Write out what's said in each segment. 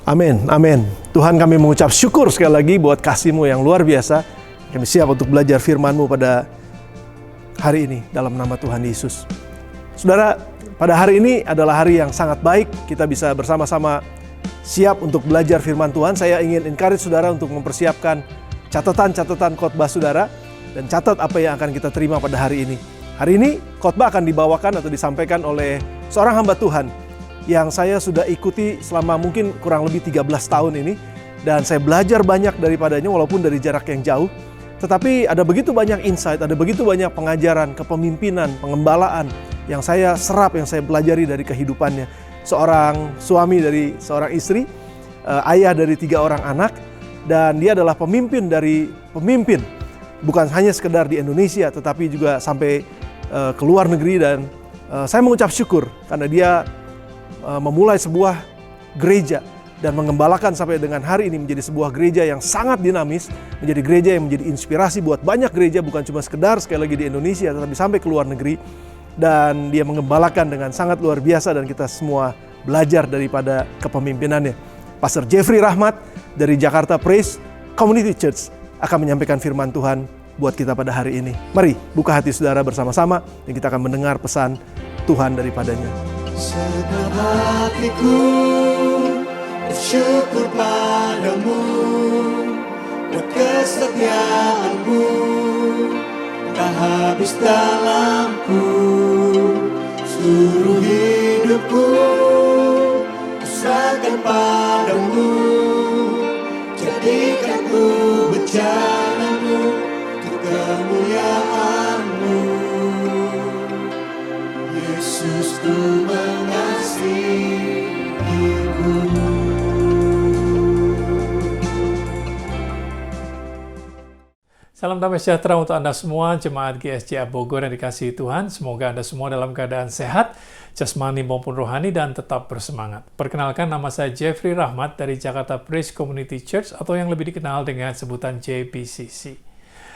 Amin, amin. Tuhan, kami mengucap syukur sekali lagi buat kasih-Mu yang luar biasa. Kami siap untuk belajar firman-Mu pada hari ini dalam nama Tuhan Yesus. Saudara, pada hari ini adalah hari yang sangat baik. Kita bisa bersama-sama siap untuk belajar firman Tuhan. Saya ingin encourage saudara untuk mempersiapkan catatan-catatan khotbah saudara dan catat apa yang akan kita terima pada hari ini. Hari ini khotbah akan dibawakan atau disampaikan oleh seorang hamba Tuhan yang saya sudah ikuti selama mungkin kurang lebih 13 tahun ini, dan saya belajar banyak daripadanya walaupun dari jarak yang jauh. Tetapi ada begitu banyak insight, ada begitu banyak pengajaran, kepemimpinan, pengembalaan yang saya serap, yang saya pelajari dari kehidupannya. Seorang suami dari seorang istri, ayah dari 3 orang anak, dan dia adalah pemimpin dari pemimpin. Bukan hanya sekedar di Indonesia, tetapi juga sampai ke luar negeri, dan saya mengucap syukur karena dia memulai sebuah gereja dan mengembalakan sampai dengan hari ini menjadi sebuah gereja yang sangat dinamis, menjadi gereja yang menjadi inspirasi buat banyak gereja, bukan cuma sekedar sekali lagi di Indonesia, tetapi sampai ke luar negeri. Dan dia mengembalakan dengan sangat luar biasa, dan kita semua belajar daripada kepemimpinannya. Pastor Jeffrey Rahmat dari Jakarta Praise Community Church akan menyampaikan firman Tuhan buat kita pada hari ini. Mari buka hati saudara bersama-sama, dan kita akan mendengar pesan Tuhan daripadanya. Segenap hatiku bersyukur padamu, dan kesetiaan-Mu tak habis dalamku. Seluruh hidupku kuserahkan padamu, jadikan ku bencanamu untuk kemuliaan-Mu. Yesus, ku mengasihimu. Salam damai sejahtera untuk Anda semua, jemaat GSJA Bogor yang dikasihi Tuhan. Semoga Anda semua dalam keadaan sehat, jasmani maupun rohani, dan tetap bersemangat. Perkenalkan, nama saya Jeffrey Rahmat dari Jakarta Praise Community Church, atau yang lebih dikenal dengan sebutan JPCC.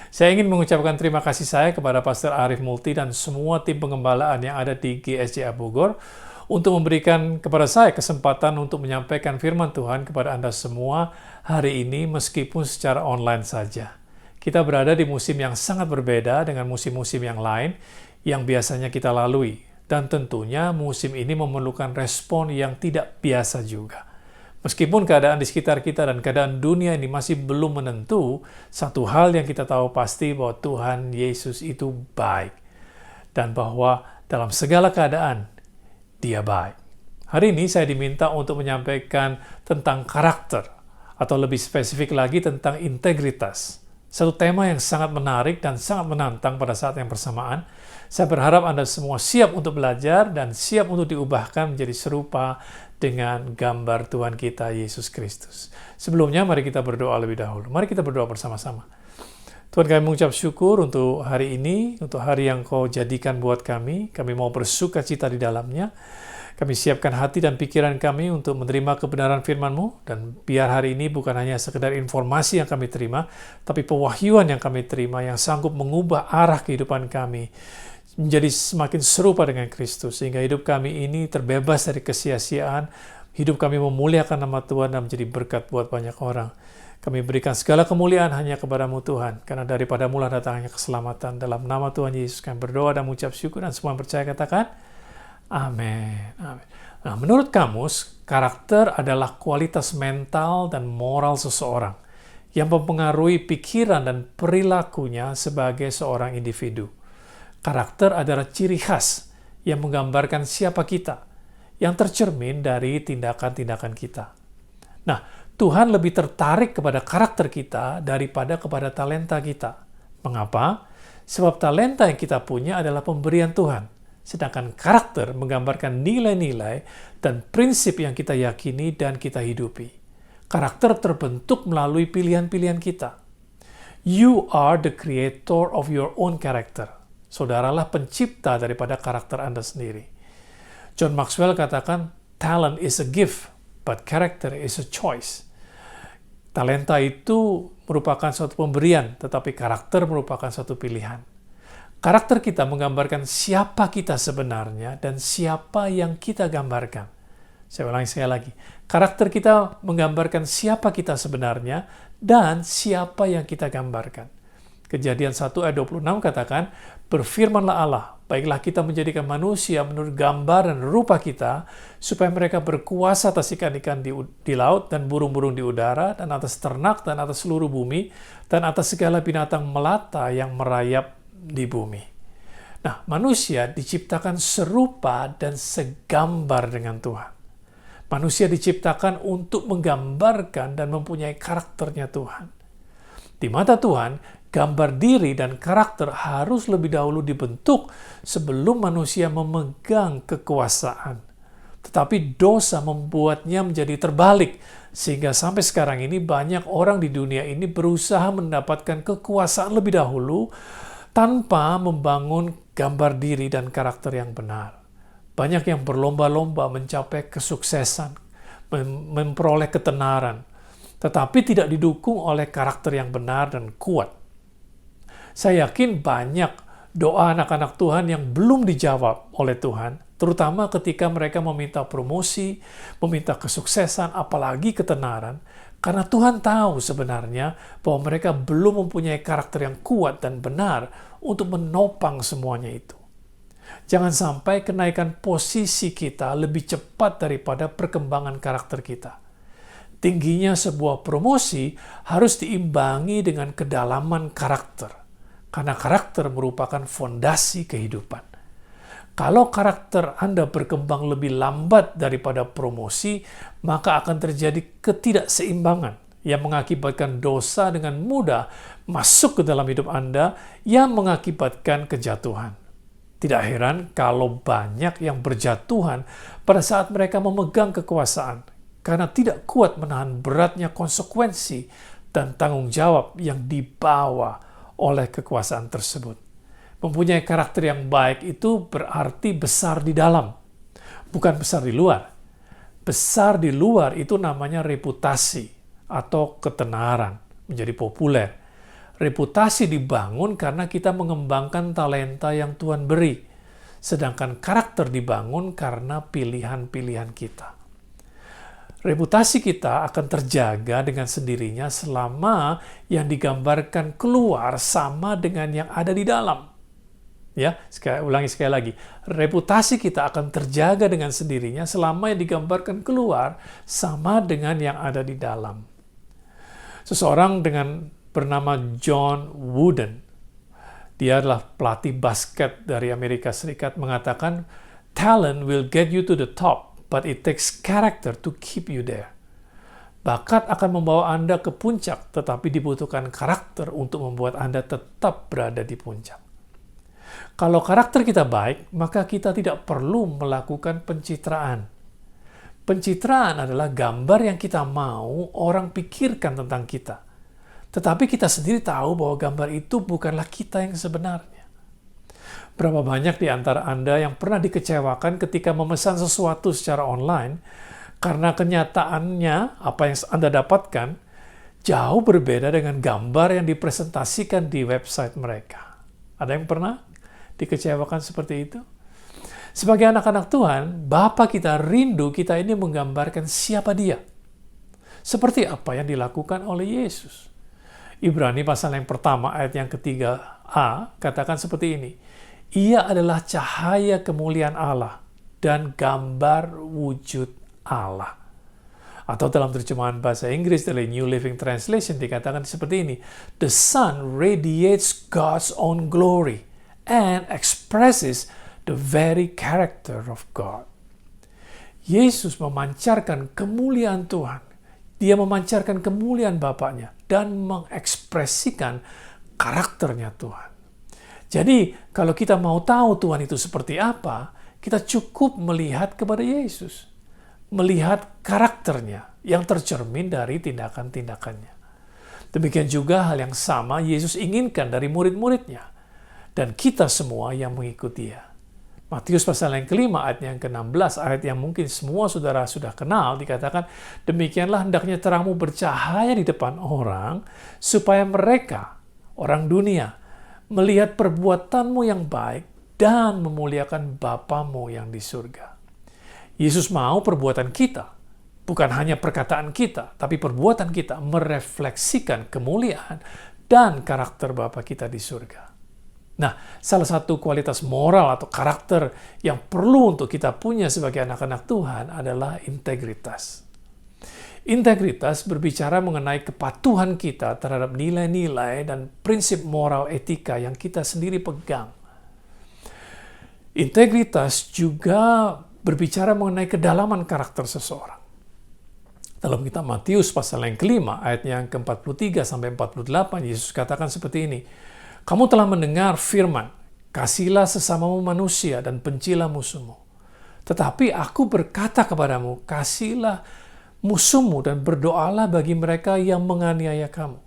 Saya ingin mengucapkan terima kasih saya kepada Pastor Arif Multi dan semua tim pengembalaan yang ada di GSJA Bogor untuk memberikan kepada saya kesempatan untuk menyampaikan firman Tuhan kepada Anda semua hari ini meskipun secara online saja. Kita berada di musim yang sangat berbeda dengan musim-musim yang lain yang biasanya kita lalui, dan tentunya musim ini memerlukan respon yang tidak biasa juga. Meskipun keadaan di sekitar kita dan keadaan dunia ini masih belum menentu, satu hal yang kita tahu pasti bahwa Tuhan Yesus itu baik, dan bahwa dalam segala keadaan Dia baik. Hari ini saya diminta untuk menyampaikan tentang karakter, atau lebih spesifik lagi tentang integritas. Satu tema yang sangat menarik dan sangat menantang pada saat yang bersamaan. Saya berharap Anda semua siap untuk belajar dan siap untuk diubahkan menjadi serupa dengan gambar Tuhan kita Yesus Kristus. Sebelumnya, mari kita berdoa lebih dahulu. Mari kita berdoa bersama-sama. Tuhan, kami mengucap syukur untuk hari ini, untuk hari yang Kau jadikan buat kami. Kami mau bersuka cita di dalamnya. Kami siapkan hati dan pikiran kami untuk menerima kebenaran firman-Mu, dan biar hari ini bukan hanya sekedar informasi yang kami terima, tapi pewahyuan yang kami terima yang sanggup mengubah arah kehidupan kami menjadi semakin serupa dengan Kristus, sehingga hidup kami ini terbebas dari kesia-siaan, hidup kami memuliakan nama Tuhan dan menjadi berkat buat banyak orang. Kami berikan segala kemuliaan hanya kepada-Mu Tuhan, karena daripada-Mu lah datangnya keselamatan. Dalam nama Tuhan Yesus kami berdoa dan mengucap syukur, dan semua yang percaya katakan amin. Amin. Nah, menurut kamus, karakter adalah kualitas mental dan moral seseorang yang mempengaruhi pikiran dan perilakunya sebagai seorang individu. Karakter adalah ciri khas yang menggambarkan siapa kita, yang tercermin dari tindakan-tindakan kita. Nah, Tuhan lebih tertarik kepada karakter kita daripada kepada talenta kita. Mengapa? Sebab talenta yang kita punya adalah pemberian Tuhan. Sedangkan karakter menggambarkan nilai-nilai dan prinsip yang kita yakini dan kita hidupi. Karakter terbentuk melalui pilihan-pilihan kita. You are the creator of your own character. Saudaralah pencipta daripada karakter Anda sendiri. John Maxwell katakan, talent is a gift, but character is a choice. Talenta itu merupakan suatu pemberian, tetapi karakter merupakan suatu pilihan. Karakter kita menggambarkan siapa kita sebenarnya dan siapa yang kita gambarkan. Saya ulangi sekali lagi. Karakter kita menggambarkan siapa kita sebenarnya dan siapa yang kita gambarkan. Kejadian 1 ayat 26 katakan, "Berfirmanlah Allah, baiklah kita menjadikan manusia menurut gambar dan rupa kita, supaya mereka berkuasa atas ikan-ikan di laut dan burung-burung di udara, dan atas ternak dan atas seluruh bumi, dan atas segala binatang melata yang merayap di bumi." Nah, manusia diciptakan serupa dan segambar dengan Tuhan. Manusia diciptakan untuk menggambarkan dan mempunyai karakternya Tuhan. Di mata Tuhan, gambar diri dan karakter harus lebih dahulu dibentuk sebelum manusia memegang kekuasaan. Tetapi dosa membuatnya menjadi terbalik, sehingga sampai sekarang ini banyak orang di dunia ini berusaha mendapatkan kekuasaan lebih dahulu tanpa membangun gambar diri dan karakter yang benar. Banyak yang berlomba-lomba mencapai kesuksesan, memperoleh ketenaran, tetapi tidak didukung oleh karakter yang benar dan kuat. Saya yakin banyak doa anak-anak Tuhan yang belum dijawab oleh Tuhan, terutama ketika mereka meminta promosi, meminta kesuksesan, apalagi ketenaran, karena Tuhan tahu sebenarnya bahwa mereka belum mempunyai karakter yang kuat dan benar untuk menopang semuanya itu. Jangan sampai kenaikan posisi kita lebih cepat daripada perkembangan karakter kita. Tingginya sebuah promosi harus diimbangi dengan kedalaman karakter, karena karakter merupakan fondasi kehidupan. Kalau karakter Anda berkembang lebih lambat daripada promosi, maka akan terjadi ketidakseimbangan yang mengakibatkan dosa dengan mudah masuk ke dalam hidup Anda yang mengakibatkan kejatuhan. Tidak heran kalau banyak yang berjatuhan pada saat mereka memegang kekuasaan karena tidak kuat menahan beratnya konsekuensi dan tanggung jawab yang dibawa oleh kekuasaan tersebut. Mempunyai karakter yang baik itu berarti besar di dalam, bukan besar di luar. Besar di luar itu namanya reputasi atau ketenaran, menjadi populer. Reputasi dibangun karena kita mengembangkan talenta yang Tuhan beri, sedangkan karakter dibangun karena pilihan-pilihan kita. Reputasi kita akan terjaga dengan sendirinya selama yang digambarkan keluar sama dengan yang ada di dalam. Ya, ulangi sekali lagi. Reputasi kita akan terjaga dengan sendirinya selama yang digambarkan keluar sama dengan yang ada di dalam. Seseorang bernama John Wooden, dia adalah pelatih basket dari Amerika Serikat, mengatakan, "Talent will get you to the top, but it takes character to keep you there." Bakat akan membawa Anda ke puncak, tetapi dibutuhkan karakter untuk membuat Anda tetap berada di puncak. Kalau karakter kita baik, maka kita tidak perlu melakukan pencitraan. Pencitraan adalah gambar yang kita mau orang pikirkan tentang kita. Tetapi kita sendiri tahu bahwa gambar itu bukanlah kita yang sebenarnya. Berapa banyak di antara Anda yang pernah dikecewakan ketika memesan sesuatu secara online karena kenyataannya apa yang Anda dapatkan jauh berbeda dengan gambar yang dipresentasikan di website mereka. Ada yang pernah dikecewakan seperti itu? Sebagai anak-anak Tuhan, Bapa kita rindu kita ini menggambarkan siapa Dia. Seperti apa yang dilakukan oleh Yesus. Ibrani pasal yang pertama ayat yang ke-3a katakan seperti ini. Ia adalah cahaya kemuliaan Allah dan gambar wujud Allah. Atau dalam terjemahan bahasa Inggris dari New Living Translation dikatakan seperti ini. The sun radiates God's own glory and expresses the very character of God. Yesus memancarkan kemuliaan Tuhan. Dia memancarkan kemuliaan Bapaknya dan mengekspresikan karakternya Tuhan. Jadi, kalau kita mau tahu Tuhan itu seperti apa, kita cukup melihat kepada Yesus. Melihat karakternya yang tercermin dari tindakan-tindakannya. Demikian juga hal yang sama Yesus inginkan dari murid-muridnya. Dan kita semua yang mengikuti Dia. Matius pasal yang kelima ayat yang ke-16, ayat yang mungkin semua saudara sudah kenal, dikatakan, demikianlah hendaknya terangmu bercahaya di depan orang, supaya mereka, orang dunia, melihat perbuatanmu yang baik dan memuliakan Bapamu yang di surga. Yesus mau perbuatan kita, bukan hanya perkataan kita, tapi perbuatan kita merefleksikan kemuliaan dan karakter Bapa kita di surga. Nah, salah satu kualitas moral atau karakter yang perlu untuk kita punya sebagai anak-anak Tuhan adalah integritas. Integritas berbicara mengenai kepatuhan kita terhadap nilai-nilai dan prinsip moral etika yang kita sendiri pegang. Integritas juga berbicara mengenai kedalaman karakter seseorang. Dalam kitab Matius pasal yang kelima, ayat yang ke-43 sampai 48, Yesus katakan seperti ini, "Kamu telah mendengar firman, kasihlah sesamamu manusia dan bencilah musuhmu. Tetapi aku berkata kepadamu, kasihlah musuhmu dan berdoalah bagi mereka yang menganiaya kamu.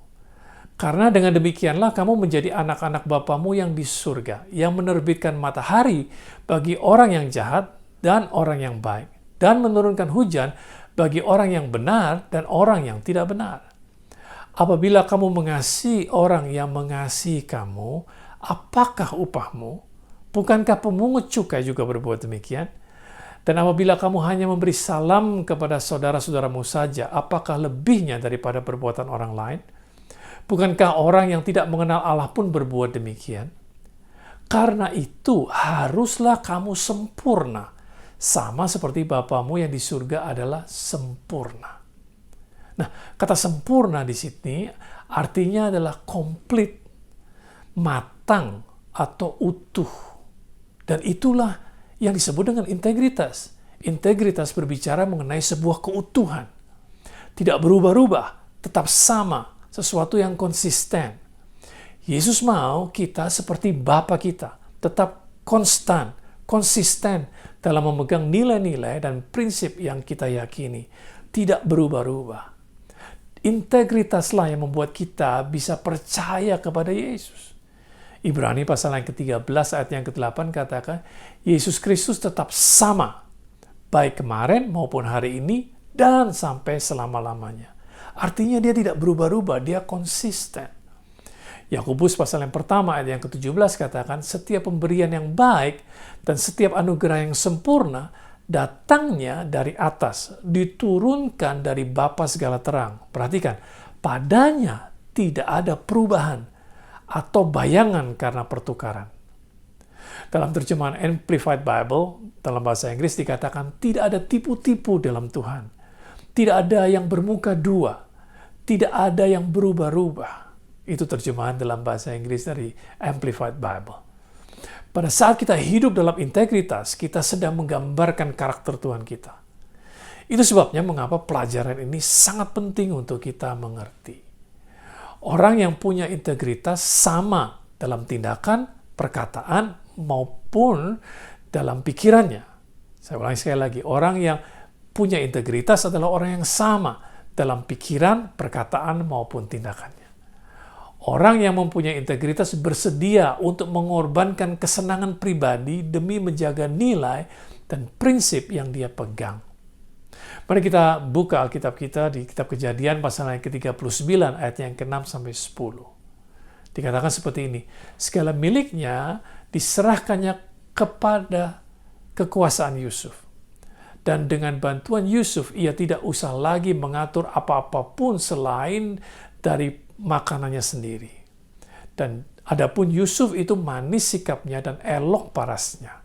Karena dengan demikianlah kamu menjadi anak-anak Bapamu yang di surga, yang menerbitkan matahari bagi orang yang jahat dan orang yang baik, dan menurunkan hujan bagi orang yang benar dan orang yang tidak benar. Apabila kamu mengasihi orang yang mengasihi kamu, apakah upahmu? Bukankah pemungut cukai juga berbuat demikian? Dan apabila kamu hanya memberi salam kepada saudara-saudaramu saja, apakah lebihnya daripada perbuatan orang lain? Bukankah orang yang tidak mengenal Allah pun berbuat demikian? Karena itu haruslah kamu sempurna, sama seperti Bapamu yang di surga adalah sempurna." Nah, kata sempurna di sini artinya adalah komplit, matang, atau utuh. Dan itulah yang disebut dengan integritas. Integritas berbicara mengenai sebuah keutuhan. Tidak berubah-ubah, tetap sama, sesuatu yang konsisten. Yesus mau kita seperti Bapa kita, tetap konsisten dalam memegang nilai-nilai dan prinsip yang kita yakini, tidak berubah-ubah. Integritaslah yang membuat kita bisa percaya kepada Yesus. Ibrani pasal yang ke-13 ayat yang ke-8 katakan, Yesus Kristus tetap sama, baik kemarin maupun hari ini dan sampai selama-lamanya. Artinya dia tidak berubah-ubah, dia konsisten. Yakobus pasal yang pertama ayat yang ke-17 katakan, setiap pemberian yang baik dan setiap anugerah yang sempurna datangnya dari atas, diturunkan dari Bapa segala terang. Perhatikan, padanya tidak ada perubahan atau bayangan karena pertukaran. Dalam terjemahan Amplified Bible, dalam bahasa Inggris dikatakan, tidak ada tipu-tipu dalam Tuhan. Tidak ada yang bermuka dua. Tidak ada yang berubah-ubah. Itu terjemahan dalam bahasa Inggris dari Amplified Bible. Pada saat kita hidup dalam integritas, kita sedang menggambarkan karakter Tuhan kita. Itu sebabnya mengapa pelajaran ini sangat penting untuk kita mengerti. Orang yang punya integritas sama dalam tindakan, perkataan, maupun dalam pikirannya. Saya ulangi sekali lagi, orang yang punya integritas adalah orang yang sama dalam pikiran, perkataan, maupun tindakannya. Orang yang mempunyai integritas bersedia untuk mengorbankan kesenangan pribadi demi menjaga nilai dan prinsip yang dia pegang. Mari kita buka Alkitab kita di kitab Kejadian pasal yang ke-39 ayat yang ke-6 sampai 10. Dikatakan seperti ini, segala miliknya diserahkannya kepada kekuasaan Yusuf. Dan dengan bantuan Yusuf, ia tidak usah lagi mengatur apa-apapun selain dari makanannya sendiri. Dan adapun Yusuf itu manis sikapnya dan elok parasnya.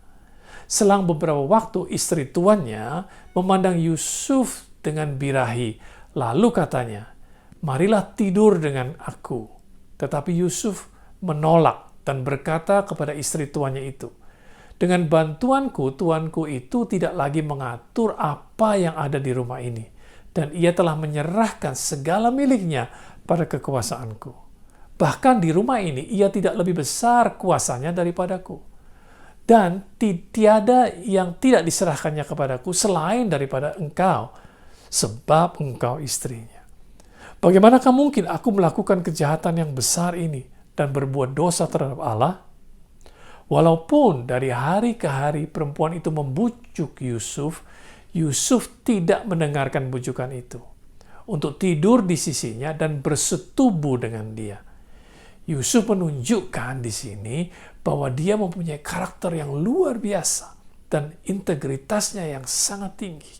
Selang beberapa waktu istri tuannya memandang Yusuf dengan birahi. Lalu katanya, marilah tidur dengan aku. Tetapi Yusuf menolak dan berkata kepada istri tuannya itu, dengan bantuanku, tuanku itu tidak lagi mengatur apa yang ada di rumah ini. Dan ia telah menyerahkan segala miliknya pada kekuasaanku. Bahkan di rumah ini ia tidak lebih besar kuasanya daripadaku. Dan tiada yang tidak diserahkannya kepadaku selain daripada engkau, sebab engkau istrinya. Bagaimanakah mungkin aku melakukan kejahatan yang besar ini dan berbuat dosa terhadap Allah? Walaupun dari hari ke hari perempuan itu membujuk Yusuf, Yusuf tidak mendengarkan bujukan itu untuk tidur di sisinya dan bersetubuh dengan dia. Yusuf menunjukkan di sini bahwa dia mempunyai karakter yang luar biasa dan integritasnya yang sangat tinggi.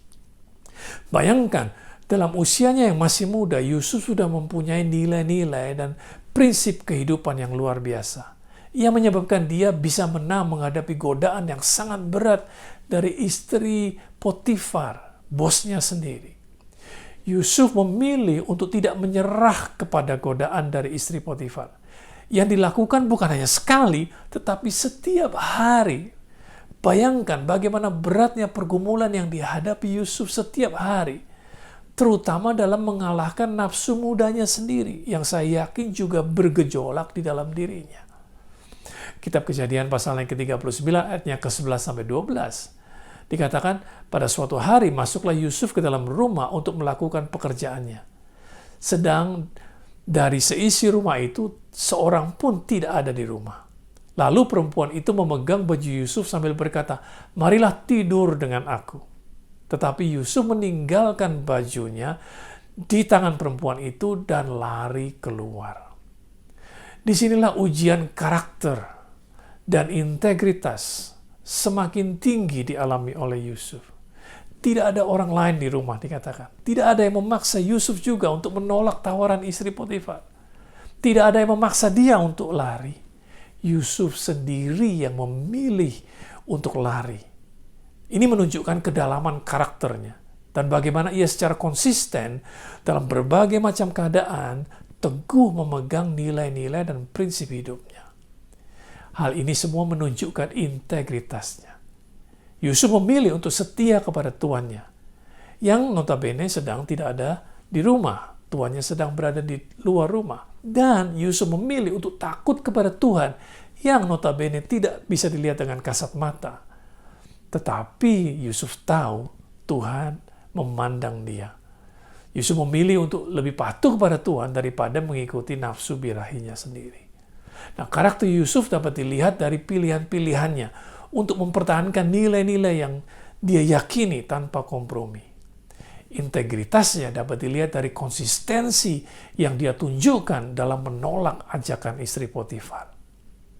Bayangkan, dalam usianya yang masih muda, Yusuf sudah mempunyai nilai-nilai dan prinsip kehidupan yang luar biasa. Ia menyebabkan dia bisa menang menghadapi godaan yang sangat berat dari istri Potifar, bosnya sendiri. Yusuf memilih untuk tidak menyerah kepada godaan dari istri Potifar. Yang dilakukan bukan hanya sekali, tetapi setiap hari. Bayangkan bagaimana beratnya pergumulan yang dihadapi Yusuf setiap hari. Terutama dalam mengalahkan nafsu mudanya sendiri, yang saya yakin juga bergejolak di dalam dirinya. Kitab Kejadian pasal yang ke-39 ayatnya ke-11-12. Dikatakan, pada suatu hari masuklah Yusuf ke dalam rumah untuk melakukan pekerjaannya. Sedang dari seisi rumah itu, seorang pun tidak ada di rumah. Lalu perempuan itu memegang baju Yusuf sambil berkata, "Marilah tidur dengan aku." Tetapi Yusuf meninggalkan bajunya di tangan perempuan itu dan lari keluar. Disinilah ujian karakter dan integritas semakin tinggi dialami oleh Yusuf. Tidak ada orang lain di rumah, dikatakan. Tidak ada yang memaksa Yusuf juga untuk menolak tawaran istri Potifar. Tidak ada yang memaksa dia untuk lari. Yusuf sendiri yang memilih untuk lari. Ini menunjukkan kedalaman karakternya dan bagaimana ia secara konsisten dalam berbagai macam keadaan teguh memegang nilai-nilai dan prinsip hidupnya. Hal ini semua menunjukkan integritasnya. Yusuf memilih untuk setia kepada tuannya, yang notabene sedang tidak ada di rumah. Tuannya sedang berada di luar rumah. Dan Yusuf memilih untuk takut kepada Tuhan, yang notabene tidak bisa dilihat dengan kasat mata. Tetapi Yusuf tahu Tuhan memandang dia. Yusuf memilih untuk lebih patuh kepada Tuhan daripada mengikuti nafsu birahinya sendiri. Nah, karakter Yusuf dapat dilihat dari pilihan-pilihannya untuk mempertahankan nilai-nilai yang dia yakini tanpa kompromi. Integritasnya dapat dilihat dari konsistensi yang dia tunjukkan dalam menolak ajakan istri Potifar.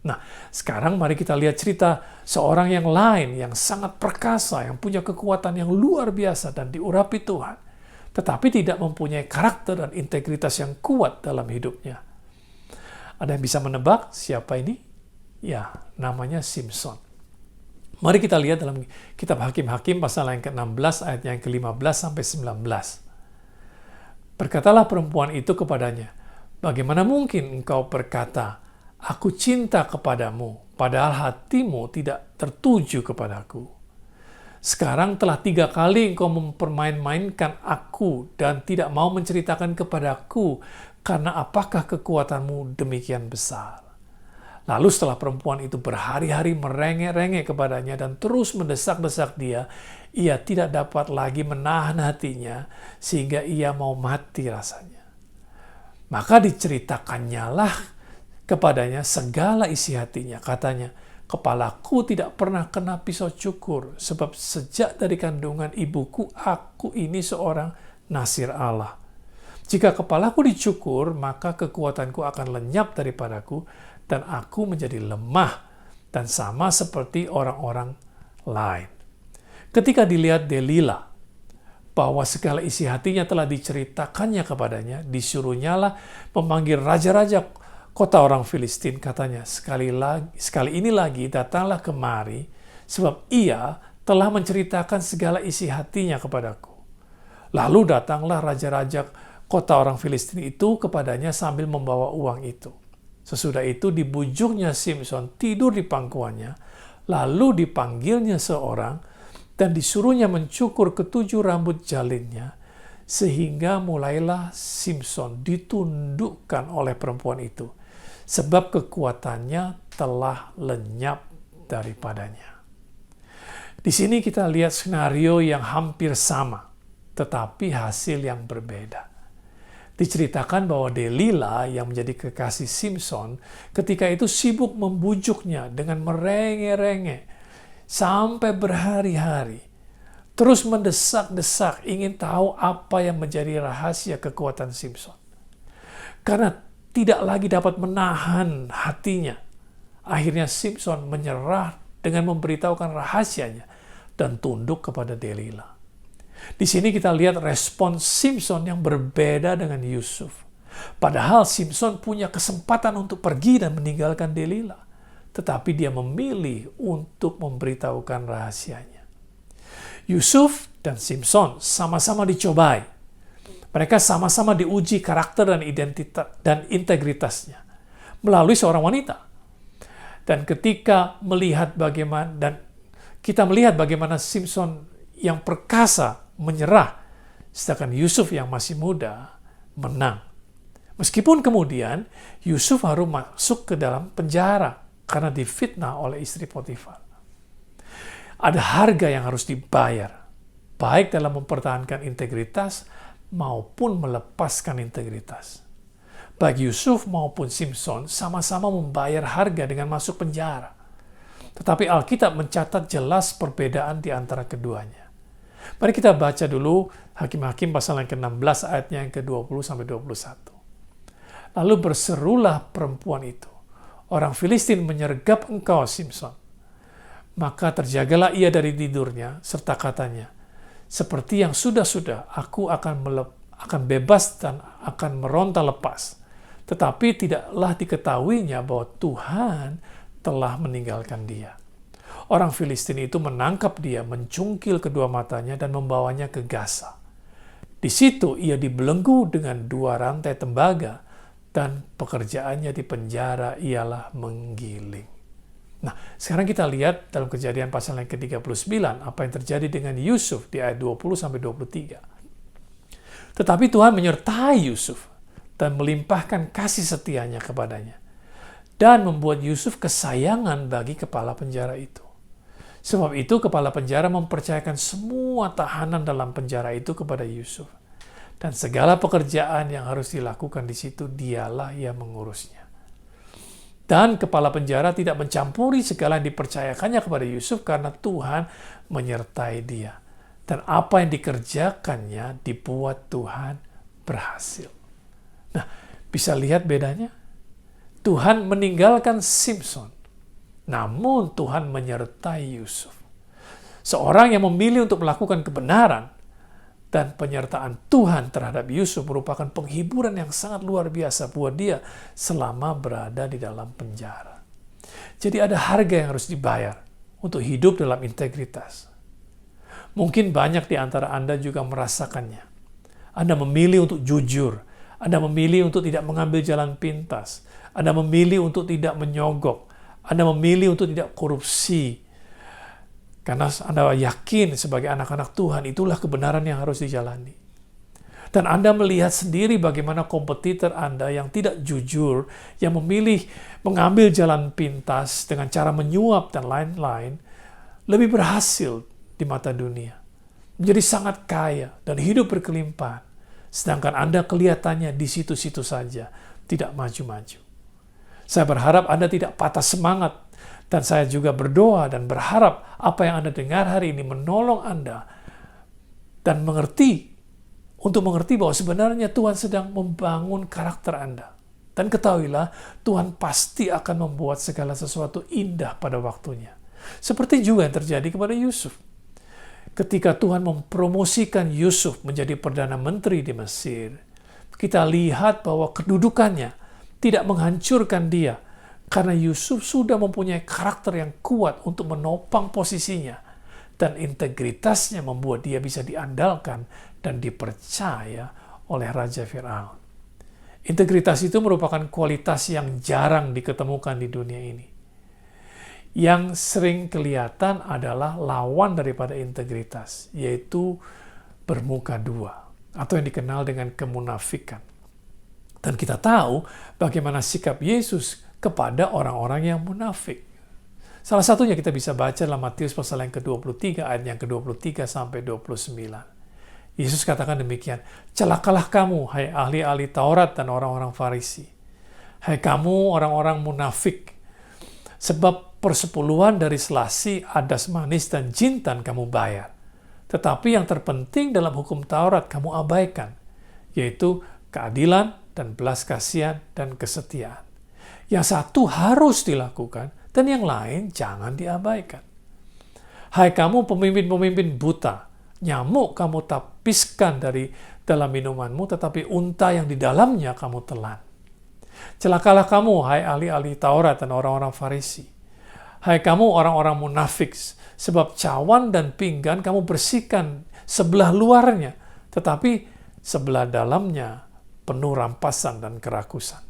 Nah, sekarang mari kita lihat cerita seorang yang lain yang sangat perkasa, yang punya kekuatan yang luar biasa dan diurapi Tuhan, tetapi tidak mempunyai karakter dan integritas yang kuat dalam hidupnya. Ada yang bisa menebak siapa ini? Ya, namanya Simson. Mari kita lihat dalam kitab Hakim-Hakim pasal yang ke-16 ayat yang ke-15-19. Berkatalah perempuan itu kepadanya, "Bagaimana mungkin engkau berkata, 'Aku cinta kepadamu,' padahal hatimu tidak tertuju kepadaku? Sekarang telah 3 kali engkau mempermain-mainkan aku dan tidak mau menceritakan kepadaku, karena apakah kekuatanmu demikian besar?" Lalu setelah perempuan itu berhari-hari merengek-rengek kepadanya dan terus mendesak-desak dia, ia tidak dapat lagi menahan hatinya sehingga ia mau mati rasanya. Maka diceritakannya lah kepadanya segala isi hatinya. Katanya, "Kepalaku tidak pernah kena pisau cukur, sebab sejak dari kandungan ibuku, aku ini seorang nasir Allah. Jika kepalaku dicukur, maka kekuatanku akan lenyap daripadaku, dan aku menjadi lemah dan sama seperti orang-orang lain." Ketika dilihat Delila bahwa segala isi hatinya telah diceritakannya kepadanya, disuruhnyalah memanggil raja-raja kota orang Filistin. Katanya, sekali ini lagi datanglah kemari, sebab ia telah menceritakan segala isi hatinya kepadaku. Lalu datanglah raja-raja kota orang Filistin itu kepadanya sambil membawa uang itu. Sesudah itu dibujuknya Simson tidur di pangkuannya, lalu dipanggilnya seorang dan disuruhnya mencukur ketujuh rambut jalinnya, sehingga mulailah Simson ditundukkan oleh perempuan itu, sebab kekuatannya telah lenyap daripadanya. Di sini kita lihat skenario yang hampir sama, tetapi hasil yang berbeda. Diceritakan bahwa Delila yang menjadi kekasih Simson ketika itu sibuk membujuknya dengan merengek-rengek sampai berhari-hari. Terus mendesak-desak ingin tahu apa yang menjadi rahasia kekuatan Simson. Karena tidak lagi dapat menahan hatinya, akhirnya Simson menyerah dengan memberitahukan rahasianya dan tunduk kepada Delila. Di sini kita lihat respon Simson yang berbeda dengan Yusuf. Padahal Simson punya kesempatan untuk pergi dan meninggalkan Delila, tetapi dia memilih untuk memberitahukan rahasianya. Yusuf dan Simson sama-sama dicobai. Mereka sama-sama diuji karakter dan identitas dan integritasnya melalui seorang wanita. Dan ketika kita melihat bagaimana Simson yang perkasa menyerah, sedangkan Yusuf yang masih muda menang. Meskipun kemudian Yusuf harus masuk ke dalam penjara karena difitnah oleh istri Potifar. Ada harga yang harus dibayar, baik dalam mempertahankan integritas maupun melepaskan integritas. Baik Yusuf maupun Simson sama-sama membayar harga dengan masuk penjara. Tetapi Alkitab mencatat jelas perbedaan di antara keduanya. Mari kita baca dulu Hakim-Hakim pasal yang ke-16 ayatnya yang ke-20-21. Lalu berserulah perempuan itu, orang Filistin menyergap engkau, Simson. Maka terjagalah ia dari tidurnya, serta katanya, seperti yang sudah-sudah, aku akan bebas dan akan meronta lepas. Tetapi tidaklah diketahuinya bahwa Tuhan telah meninggalkan dia. Orang Filistin itu menangkap dia, mencungkil kedua matanya dan membawanya ke Gaza. Di situ ia dibelenggu dengan 2 rantai tembaga, dan pekerjaannya di penjara ialah menggiling. Nah, sekarang kita lihat dalam Kejadian pasal yang ke-39, apa yang terjadi dengan Yusuf di ayat 20-23. Tetapi Tuhan menyertai Yusuf dan melimpahkan kasih setianya kepadanya, dan membuat Yusuf kesayangan bagi kepala penjara itu. Sebab itu kepala penjara mempercayakan semua tahanan dalam penjara itu kepada Yusuf. Dan segala pekerjaan yang harus dilakukan di situ dialah yang mengurusnya. Dan kepala penjara tidak mencampuri segala yang dipercayakannya kepada Yusuf karena Tuhan menyertai dia. Dan apa yang dikerjakannya dibuat Tuhan berhasil. Nah, bisa lihat bedanya? Tuhan meninggalkan Simson, namun Tuhan menyertai Yusuf. Seorang yang memilih untuk melakukan kebenaran, dan penyertaan Tuhan terhadap Yusuf merupakan penghiburan yang sangat luar biasa buat dia selama berada di dalam penjara. Jadi ada harga yang harus dibayar untuk hidup dalam integritas. Mungkin banyak di antara Anda juga merasakannya. Anda memilih untuk jujur, Anda memilih untuk tidak mengambil jalan pintas, Anda memilih untuk tidak menyogok, Anda memilih untuk tidak korupsi, karena Anda yakin sebagai anak-anak Tuhan itulah kebenaran yang harus dijalani. Dan Anda melihat sendiri bagaimana kompetitor Anda yang tidak jujur, yang memilih mengambil jalan pintas dengan cara menyuap dan lain-lain, lebih berhasil di mata dunia. Menjadi sangat kaya dan hidup berkelimpahan. Sedangkan Anda kelihatannya di situ-situ saja, tidak maju-maju. Saya berharap Anda tidak patah semangat. Dan saya juga berdoa dan berharap apa yang Anda dengar hari ini menolong Anda dan untuk mengerti bahwa sebenarnya Tuhan sedang membangun karakter Anda. Dan ketahuilah, Tuhan pasti akan membuat segala sesuatu indah pada waktunya. Seperti juga yang terjadi kepada Yusuf. Ketika Tuhan mempromosikan Yusuf menjadi Perdana Menteri di Mesir, kita lihat bahwa kedudukannya tidak menghancurkan dia, karena Yusuf sudah mempunyai karakter yang kuat untuk menopang posisinya, dan integritasnya membuat dia bisa diandalkan dan dipercaya oleh Raja Firaun. Integritas itu merupakan kualitas yang jarang diketemukan di dunia ini. Yang sering kelihatan adalah lawan daripada integritas, yaitu bermuka dua, atau yang dikenal dengan kemunafikan. Dan kita tahu bagaimana sikap Yesus kepada orang-orang yang munafik. Salah satunya kita bisa baca dalam Matius pasal yang ke-23, ayat yang ke-23 sampai 29. Yesus katakan demikian, celakalah kamu, hai ahli-ahli Taurat dan orang-orang Farisi. Hai kamu orang-orang munafik, sebab persepuluhan dari selasi, adas manis, dan jintan kamu bayar. Tetapi yang terpenting dalam hukum Taurat kamu abaikan, yaitu keadilan dan belas kasihan dan kesetiaan. Yang satu harus dilakukan, dan yang lain jangan diabaikan. Hai kamu pemimpin-pemimpin buta, nyamuk kamu tapiskan dari dalam minumanmu, tetapi unta yang di dalamnya kamu telan. Celakalah kamu, hai ahli-ahli Taurat dan orang-orang Farisi. Hai kamu orang-orang munafik, sebab cawan dan pinggan kamu bersihkan sebelah luarnya, tetapi sebelah dalamnya penuh rampasan dan kerakusan.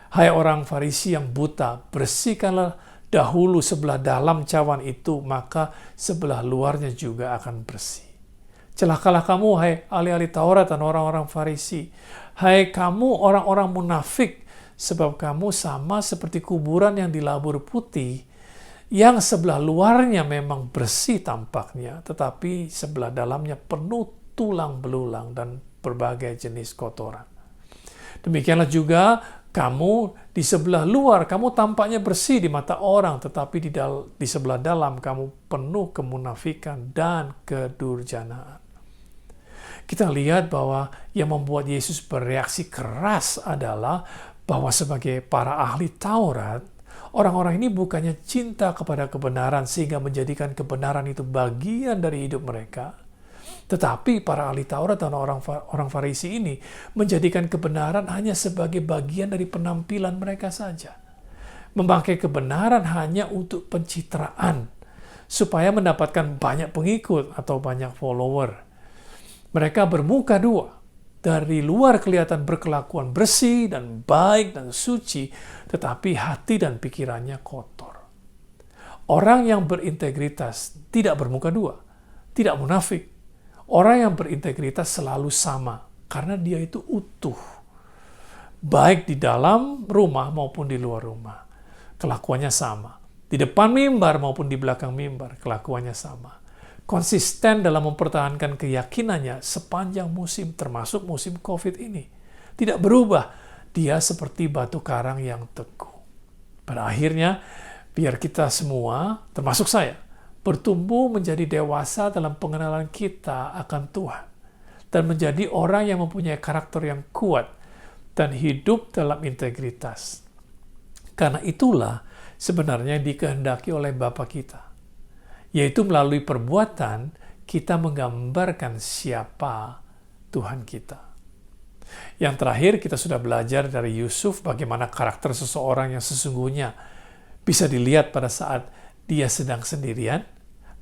Hai orang Farisi yang buta, bersihkanlah dahulu sebelah dalam cawan itu, maka sebelah luarnya juga akan bersih. Celakalah kamu, hai ahli-ahli Taurat dan orang-orang Farisi. Hai kamu orang-orang munafik, sebab kamu sama seperti kuburan yang dilabur putih, yang sebelah luarnya memang bersih tampaknya, tetapi sebelah dalamnya penuh tulang belulang dan berbagai jenis kotoran. Demikianlah juga kamu di sebelah luar, kamu tampaknya bersih di mata orang, tetapi di sebelah dalam kamu penuh kemunafikan dan kedurjanaan. Kita lihat bahwa yang membuat Yesus bereaksi keras adalah bahwa sebagai para ahli Taurat, orang-orang ini bukannya cinta kepada kebenaran sehingga menjadikan kebenaran itu bagian dari hidup mereka. Tetapi para ahli Taurat dan orang Farisi ini menjadikan kebenaran hanya sebagai bagian dari penampilan mereka saja. Memakai kebenaran hanya untuk pencitraan, supaya mendapatkan banyak pengikut atau banyak follower. Mereka bermuka dua. Dari luar kelihatan berkelakuan bersih dan baik dan suci, tetapi hati dan pikirannya kotor. Orang yang berintegritas tidak bermuka dua, tidak munafik. Orang yang berintegritas selalu sama, karena dia itu utuh. Baik di dalam rumah maupun di luar rumah. Kelakuannya sama. Di depan mimbar maupun di belakang mimbar, kelakuannya sama. Konsisten dalam mempertahankan keyakinannya sepanjang musim, termasuk musim COVID ini. Tidak berubah, dia seperti batu karang yang teguh. Pada akhirnya, biar kita semua, termasuk saya, bertumbuh menjadi dewasa dalam pengenalan kita akan Tuhan. Dan menjadi orang yang mempunyai karakter yang kuat dan hidup dalam integritas. Karena itulah sebenarnya yang dikehendaki oleh Bapa kita. Yaitu melalui perbuatan kita menggambarkan siapa Tuhan kita. Yang terakhir kita sudah belajar dari Yusuf bagaimana karakter seseorang yang sesungguhnya bisa dilihat pada saat dia sedang sendirian,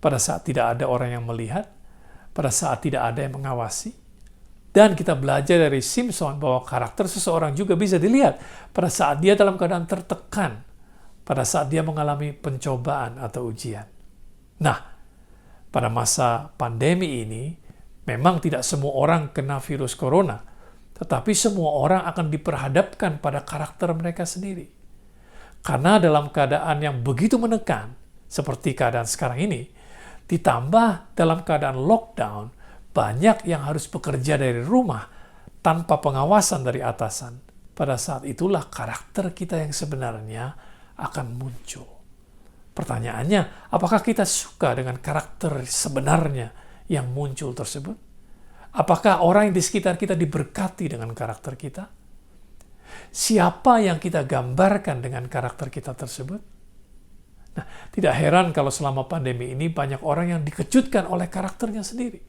pada saat tidak ada orang yang melihat, pada saat tidak ada yang mengawasi. Dan kita belajar dari Simpson bahwa karakter seseorang juga bisa dilihat pada saat dia dalam keadaan tertekan, pada saat dia mengalami pencobaan atau ujian. Nah, pada masa pandemi ini, memang tidak semua orang kena virus corona, tetapi semua orang akan diperhadapkan pada karakter mereka sendiri. Karena dalam keadaan yang begitu menekan, seperti keadaan sekarang ini, ditambah dalam keadaan lockdown, banyak yang harus bekerja dari rumah tanpa pengawasan dari atasan. Pada saat itulah karakter kita yang sebenarnya akan muncul. Pertanyaannya, apakah kita suka dengan karakter sebenarnya yang muncul tersebut? Apakah orang yang di sekitar kita diberkati dengan karakter kita? Siapa yang kita gambarkan dengan karakter kita tersebut? Nah, tidak heran kalau selama pandemi ini banyak orang yang dikejutkan oleh karakternya sendiri.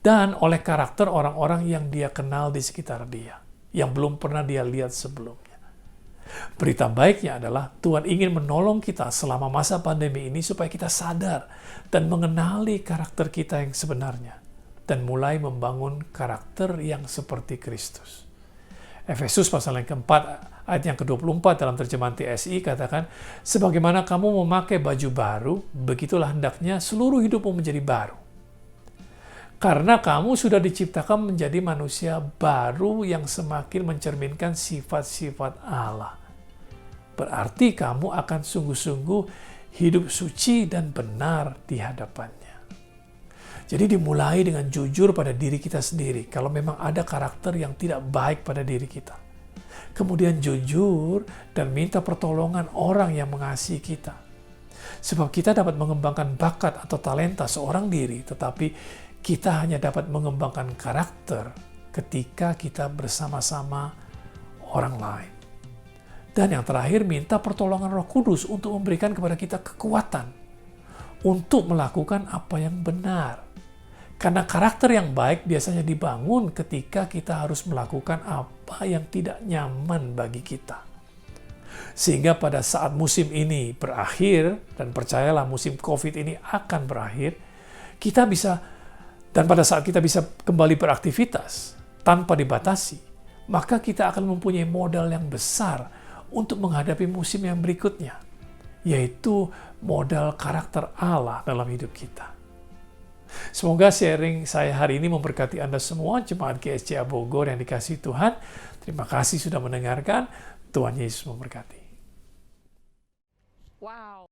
Dan oleh karakter orang-orang yang dia kenal di sekitar dia, yang belum pernah dia lihat sebelumnya. Berita baiknya adalah Tuhan ingin menolong kita selama masa pandemi ini supaya kita sadar dan mengenali karakter kita yang sebenarnya dan mulai membangun karakter yang seperti Kristus. Efesus pasal yang keempat ayat yang ke-24 dalam terjemahan TSI katakan, sebagaimana kamu memakai baju baru, begitulah hendaknya seluruh hidupmu menjadi baru. Karena kamu sudah diciptakan menjadi manusia baru yang semakin mencerminkan sifat-sifat Allah. Berarti kamu akan sungguh-sungguh hidup suci dan benar di hadapannya. Jadi dimulai dengan jujur pada diri kita sendiri. Kalau memang ada karakter yang tidak baik pada diri kita. Kemudian jujur dan minta pertolongan orang yang mengasihi kita. Sebab kita dapat mengembangkan bakat atau talenta seorang diri, tetapi kita hanya dapat mengembangkan karakter ketika kita bersama-sama orang lain. Dan yang terakhir, minta pertolongan Roh Kudus untuk memberikan kepada kita kekuatan untuk melakukan apa yang benar. Karena karakter yang baik biasanya dibangun ketika kita harus melakukan apa yang tidak nyaman bagi kita. Sehingga pada saat musim ini berakhir, dan percayalah musim COVID ini akan berakhir, dan pada saat kita bisa kembali beraktivitas tanpa dibatasi, maka kita akan mempunyai modal yang besar untuk menghadapi musim yang berikutnya, yaitu modal karakter Allah dalam hidup kita. Semoga sharing saya hari ini memberkati Anda semua, Jemaat GSCA Bogor yang dikasihi Tuhan. Terima kasih sudah mendengarkan. Tuhan Yesus memberkati. Wow.